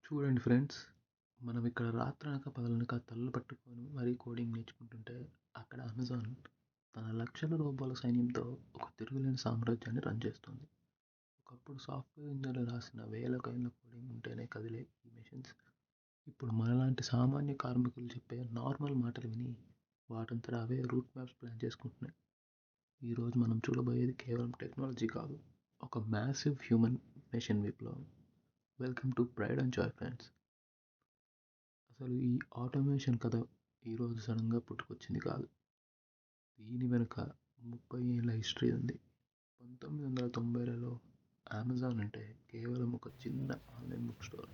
చూడండి ఫ్రెండ్స్, మనం ఇక్కడ రాత్రనక పగలనక తలలు పట్టుకొని మరీ కోడింగ్ నేర్చుకుంటుంటే, అక్కడ అమెజాన్ తన లక్షల రూపాయల సైన్యంతో ఒక తిరుగులేని సామ్రాజ్యాన్ని రన్ చేస్తుంది. ఒకప్పుడు సాఫ్ట్వేర్ ఇంజనీర్లు రాసిన వేల లైన్ల కోడింగ్ ఉంటేనే కదిలే ఈ మెషిన్స్ ఇప్పుడు మనలాంటి సామాన్య కార్మికులు చెప్పే నార్మల్ మాటలు విని వాటంతట అవే రూట్ మ్యాప్స్ ప్లాన్ చేసుకుంటున్నాయి. ఈరోజు మనం చూడబోయేది కేవలం టెక్నాలజీ కాదు, ఒక మ్యాసివ్ హ్యూమన్ మెషిన్ విప్లవం. Welcome to pride and Joy friends. అసలు ఈ ఆటోమేషన్ కథ ఈరోజు సడన్గా పుట్టుకొచ్చింది కాదు. దీని వెనుక 30 ఏళ్ళ హిస్టరీ ఉంది. 1990లలో అమెజాన్ అంటే కేవలం ఒక చిన్న ఆన్లైన్ బుక్ స్టోర్.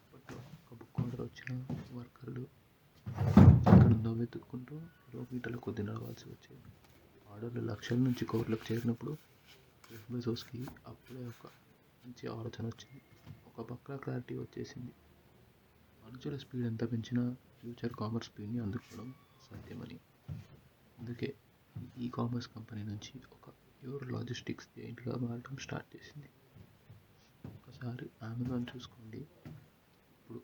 అప్పట్లో ఒక బుక్ ఆర్డర్ వచ్చిన వర్కర్లు ఎక్కడుందో వెతుక్కుంటూ కిలోమీటర్ల కొద్ది నడవాల్సి వచ్చేది. ఆర్డర్లు లక్షల నుంచి కోట్లకు చేరినప్పుడు జెఫ్ బెజోస్కి అప్పుడే ఒక మంచి ఆలోచన వచ్చింది. ఒక పక్క క్లారిటీ వచ్చేసింది. మనుషుల స్పీడ్ ఎంత పెంచినా ఫ్యూచర్ కామర్స్ స్పీడ్ని అందుకోవడం సాధ్యమని. అందుకే ఈ కామర్స్ కంపెనీ నుంచి ఒక ప్యూర్ లాజిస్టిక్స్ జైంట్గా మారడం స్టార్ట్ చేసింది. ఒకసారి అమెజాన్ చూసుకోండి. ఇప్పుడు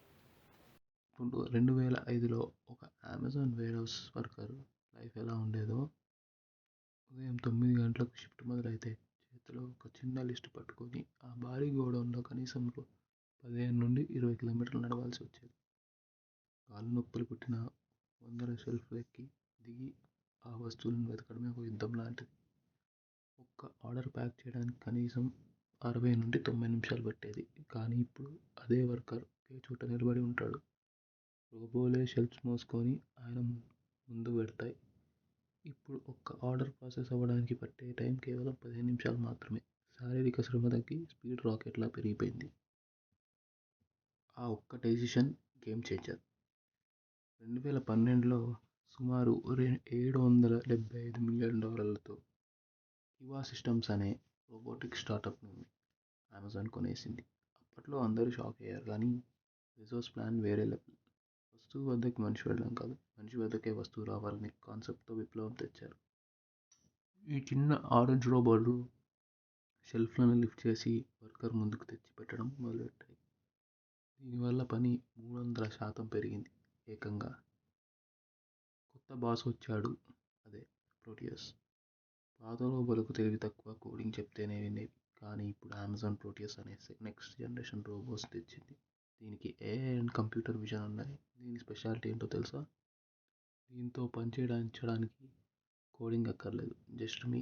2005లో ఒక Amazon warehouse worker life ఎలా ఉండేదో. ఉదయం 9 గంటలకు షిఫ్ట్ మొదలైతే చేతిలో ఒక చిన్న లిస్ట్ పట్టుకొని ఆ భారీ గోడౌన్లో కనీసం 15 నుండి 20 కిలోమీటర్లు నడవాల్సి వచ్చేది. కాళ్ళు నొప్పులు పుట్టిన వందల షెల్ఫ్లు ఎక్కి దిగి ఆ వస్తువులను వెతకడమే ఒక యుద్ధం లాంటిది. ఒక్క ఆర్డర్ ప్యాక్ చేయడానికి కనీసం 60 నుండి 90 నిమిషాలు పట్టేది. కానీ ఇప్పుడు అదే వర్కర్ ఒకే చోట నిలబడి ఉంటాడు. రోబోలే షెల్ఫ్స్ మోసుకొని ఆయన ముందు పెడతాయి. ఇప్పుడు ఒక్క ఆర్డర్ ప్రాసెస్ అవ్వడానికి పట్టే టైం కేవలం 15 నిమిషాలు మాత్రమే. శారీరక శ్రమ తగ్గి స్పీడ్ రాకెట్లా పెరిగిపోయింది. ఆ ఒక్క డెసిషన్ గేమ్ చేంజర్. 2012లో సుమారు $775 మిలియన్లతో కివా సిస్టమ్స్ అనే రోబోటిక్ స్టార్టప్ను అమెజాన్ కొనేసింది. అప్పట్లో అందరూ షాక్ అయ్యారు, కానీ బెజోస్ ప్లాన్ వేరే లెవెల్. వస్తువు వద్దకు మనిషి వెళ్ళడం కాదు, మనిషి వద్దకే వస్తువు రావాలని కాన్సెప్ట్తో విప్లవం తెచ్చారు. ఈ చిన్న ఆరెంజ్ రోబోలు షెల్ఫ్లను లిఫ్ట్ చేసి వర్కర్ ముందుకు తెచ్చి పెట్టడం మొదలుపెట్టాయి. దీనివల్ల పని 300% పెరిగింది. ఏకంగా కొత్త బాస్ వచ్చాడు, అదే ప్రోటియస్. పాత రోబోలకు తెలివి తక్కువ, కోడింగ్ చెప్తేనే వినేవి. కానీ ఇప్పుడు అమెజాన్ ప్రోటియస్ అనే నెక్స్ట్ జనరేషన్ రోబోస్ తెచ్చింది. దీనికి ఏఐ అండ్ కంప్యూటర్ విజన్ ఉన్నాయి. దీని స్పెషాలిటీ ఏంటో తెలుసా? దీంతో పనిచేయించడానికి కోడింగ్ అక్కర్లేదు. జస్ట్ మీ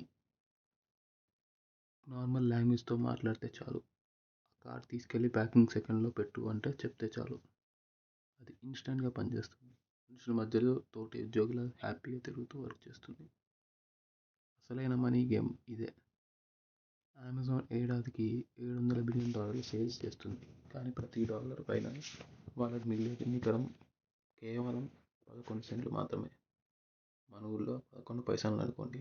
నార్మల్ లాంగ్వేజ్తో మాట్లాడితే చాలు. కార్ తీసుకెళ్ళి ప్యాకింగ్ సెకండ్లో పెట్టు అంటే చెప్తే చాలు, అది ఇన్స్టెంట్గా పనిచేస్తుంది. మనుషుల మధ్యలో తోటి ఉద్యోగుల హ్యాపీగా తిరుగుతూ వర్క్ చేస్తుంది. అసలైన మనీ గేమ్ ఇదే. అమెజాన్ ఏడాదికి $700 బిలియన్ సేల్స్ చేస్తుంది. కానీ ప్రతి డాలర్ పైన వాళ్ళకి మిగిలేది నికరం కేవలం 11 సెంట్లు మాత్రమే. మన ఊళ్ళో 11 పైసలు అనుకోండి.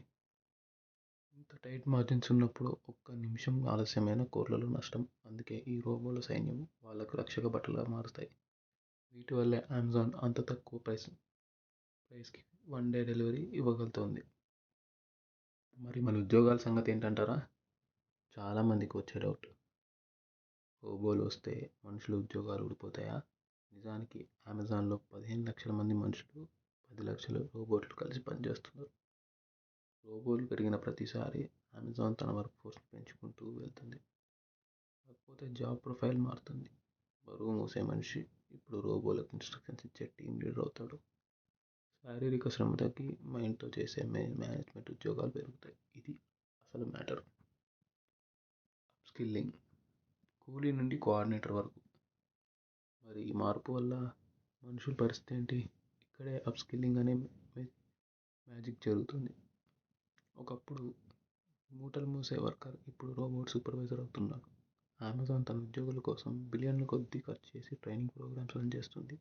ఇంత టైట్ మార్జిన్స్ ఉన్నప్పుడు ఒక్క నిమిషం ఆలస్యమైన కోట్లలో నష్టం. అందుకే ఈ రోబోల సైన్యం వాళ్ళకు రక్షక బట్టలుగా మారుతాయి. వీటి వల్లే అమెజాన్ అంత తక్కువ ప్రైస్కి 1 డే డెలివరీ ఇవ్వగలుగుతుంది. మరి మన ఉద్యోగాల సంగతి ఏంటంటారా? చాలామందికి వచ్చే డౌట్. రోబోలు వస్తే మనుషుల ఉద్యోగాలు ఊడిపోతాయా? నిజానికి అమెజాన్లో 15 లక్షల మంది మనుషులు, 10 లక్షల రోబోట్లు కలిసి పనిచేస్తున్నారు. రోబోలు పెరిగిన ప్రతిసారి అమెజాన్ తన వర్క్ ఫోర్స్ని పెంచుకుంటూ వెళ్తుంది. కాకపోతే జాబ్ ప్రొఫైల్ మారుతుంది. బరువు మోసే మనిషి ఇప్పుడు రోబోలకు ఇన్స్ట్రక్షన్స్ ఇచ్చే టీం లీడర్ అవుతాడు. శారీరక శ్రమ తగ్గి మైండ్తో చేసే మేనేజ్మెంట్ ఉద్యోగాలు పెరుగుతాయి. ఇది అసలు మ్యాటర్. స్కిల్లింగ్, కూలీ నుండి కోఆర్డినేటర్ వరకు. మరి ఈ మార్పు వల్ల మనుషుల పరిస్థితి ఏంటి? ఇక్కడే అప్ స్కిల్లింగ్ అనే మ్యాజిక్ జరుగుతుంది. ఒకప్పుడు మూటలు మోసే వర్కర్ ఇప్పుడు రోబోట్ సూపర్వైజర్ అవుతున్నాడు. అమెజాన్ తన ఉద్యోగుల కోసం బిలియన్ల కొద్దీ ఖర్చు చేసి ట్రైనింగ్ ప్రోగ్రామ్స్ రన్ చేస్తుంది.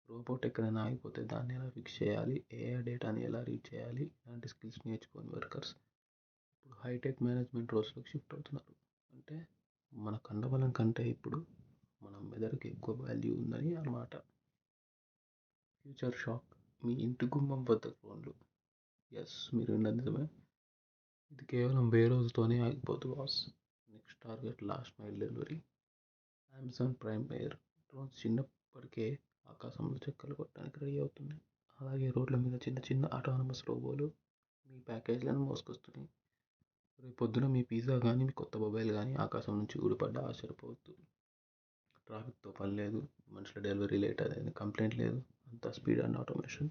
రోబోట్ ఎక్కడైనా ఆగిపోతే దాన్ని ఎలా ఫిక్స్ చేయాలి, ఏఐ డేటాని ఎలా రీడ్ చేయాలి, ఇలాంటి స్కిల్స్ నేర్చుకొని వర్కర్స్ ఇప్పుడు హైటెక్ మేనేజ్మెంట్ రోల్స్లోకి షిఫ్ట్ అవుతున్నారు. అంటే మన కండబలం కంటే ఇప్పుడు మన మెదడుకి ఎక్కువ వాల్యూ ఉందని అన్నమాట. Future shock. మీ ఇంటి గుమ్మం వద్ద డ్రోన్లు. ఎస్, మీరు విన్నది నిజమే. ఇది కేవలం రోజుతోనే ఆగిపోదు boss. Next target last mile delivery. Amazon Prime Air drones చిన్నప్పటికే ఆకాశంలో చెక్కలు కొట్టడానికి రెడీ అవుతున్నాయి. అలాగే రోడ్ల మీద చిన్న చిన్న ఆటోనమస్ రోబోలు మీ ప్యాకేజ్లను మోసుకొస్తున్నాయి. రేపొద్దున మీ పిజ్జా కానీ మీ కొత్త మొబైల్ కానీ ఆకాశం నుంచి ఊడిపడ్డా ఆశ్చర్యపోవద్దు. ట్రాఫిక్తో పని లేదు, మనుషుల డెలివరీ లేట్ అయింది కంప్లైంట్ లేదు, అంతా speed and automation.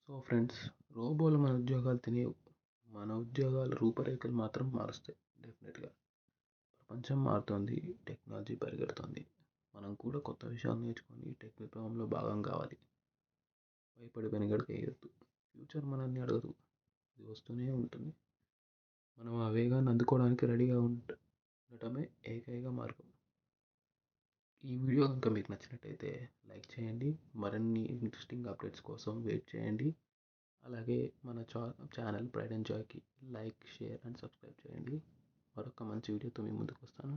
So friends, రోబోలు మన ఉద్యోగాలు తినేవు, మన ఉద్యోగాల రూపురేఖలు మాత్రం మారుస్తాయి డెఫినెట్గా. ప్రపంచం మారుతోంది, టెక్నాలజీ పరిగెడుతోంది. మనం కూడా కొత్త విషయాలు నేర్చుకొని ఈ టెక్ విప్లవంలో భాగం కావాలి. భయపడి వెనుగడుకేయొద్దు. ఫ్యూచర్ మనల్ని అడగదు, అది వస్తూనే ఉంటుంది. మనం ఆ వేగాన్ని అందుకోవడానికి రెడీగా ఉండటమే ఏకైక మార్గం. ఈ వీడియో కనుక మీకు నచ్చినట్టయితే లైక్ చేయండి. మరిన్ని ఇంట్రెస్టింగ్ అప్డేట్స్ కోసం వెయిట్ చేయండి. అలాగే మన ఛానల్ ప్రైడ్ అండ్ జాయ్కి లైక్, షేర్ అండ్ సబ్స్క్రైబ్ చేయండి. మరొక మంచి వీడియోతో మీ ముందుకు వస్తాను.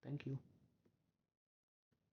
Thank you.